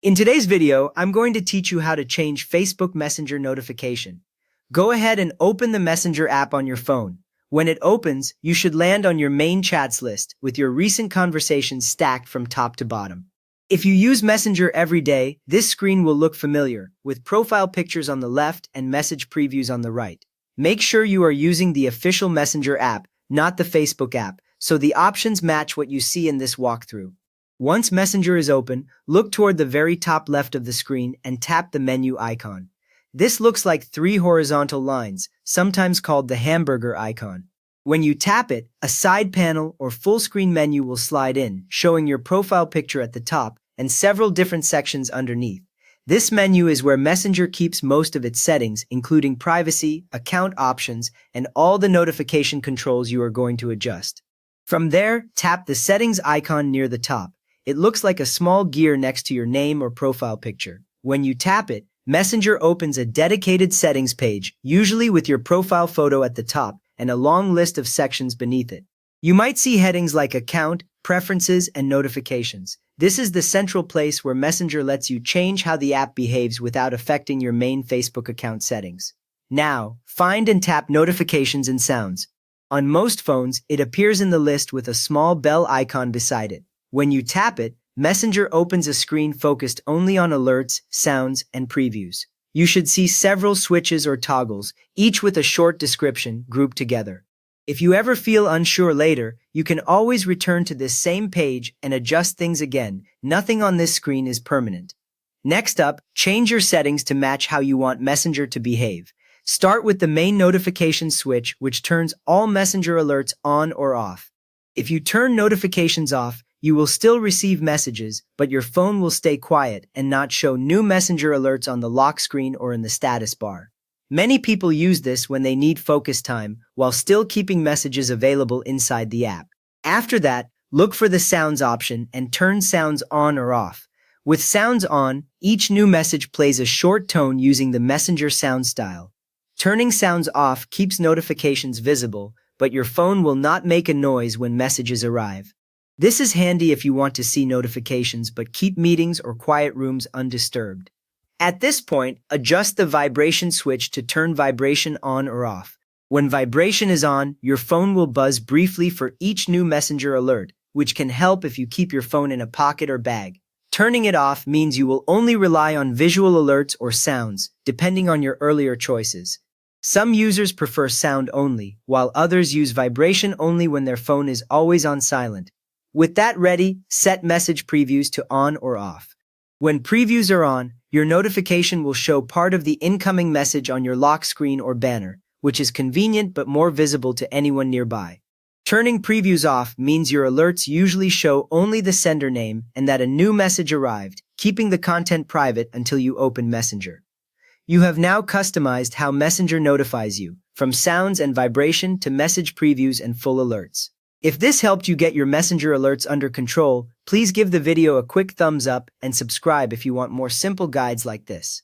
In today's video, I'm going to teach you how to change Facebook Messenger notification. Go ahead and open the Messenger app on your phone. When it opens, you should land on your main chats list with your recent conversations stacked from top to bottom. If you use Messenger every day, this screen will look familiar, with profile pictures on the left and message previews on the right. Make sure you are using the official Messenger app, not the Facebook app, so the options match what you see in this walkthrough. Once Messenger is open, look toward the very top left of the screen and tap the menu icon. This looks like three horizontal lines, sometimes called the hamburger icon. When you tap it, a side panel or full screen menu will slide in, showing your profile picture at the top and several different sections underneath. This menu is where Messenger keeps most of its settings, including privacy, account options, and all the notification controls you are going to adjust. From there, tap the settings icon near the top. It looks like a small gear next to your name or profile picture. When you tap it, Messenger opens a dedicated settings page, usually with your profile photo at the top and a long list of sections beneath it. You might see headings like Account, Preferences, and Notifications. This is the central place where Messenger lets you change how the app behaves without affecting your main Facebook account settings. Now, find and tap Notifications and Sounds. On most phones, it appears in the list with a small bell icon beside it. When you tap it, Messenger opens a screen focused only on alerts, sounds, and previews. You should see several switches or toggles, each with a short description, grouped together. If you ever feel unsure later, you can always return to this same page and adjust things again. Nothing on this screen is permanent. Next up, change your settings to match how you want Messenger to behave. Start with the main notification switch, which turns all Messenger alerts on or off. If you turn notifications off, you will still receive messages, but your phone will stay quiet and not show new Messenger alerts on the lock screen or in the status bar. Many people use this when they need focus time while still keeping messages available inside the app. After that, look for the sounds option and turn sounds on or off. With sounds on, each new message plays a short tone using the Messenger sound style. Turning sounds off keeps notifications visible, but your phone will not make a noise when messages arrive. This is handy if you want to see notifications but keep meetings or quiet rooms undisturbed. At this point, adjust the vibration switch to turn vibration on or off. When vibration is on, your phone will buzz briefly for each new Messenger alert, which can help if you keep your phone in a pocket or bag. Turning it off means you will only rely on visual alerts or sounds, depending on your earlier choices. Some users prefer sound only, while others use vibration only when their phone is always on silent. With that ready, set message previews to on or off. When previews are on, your notification will show part of the incoming message on your lock screen or banner, which is convenient but more visible to anyone nearby. Turning previews off means your alerts usually show only the sender name and that a new message arrived, keeping the content private until you open Messenger. You have now customized how Messenger notifies you, from sounds and vibration to message previews and full alerts. If this helped you get your Messenger alerts under control, please give the video a quick thumbs up and subscribe if you want more simple guides like this.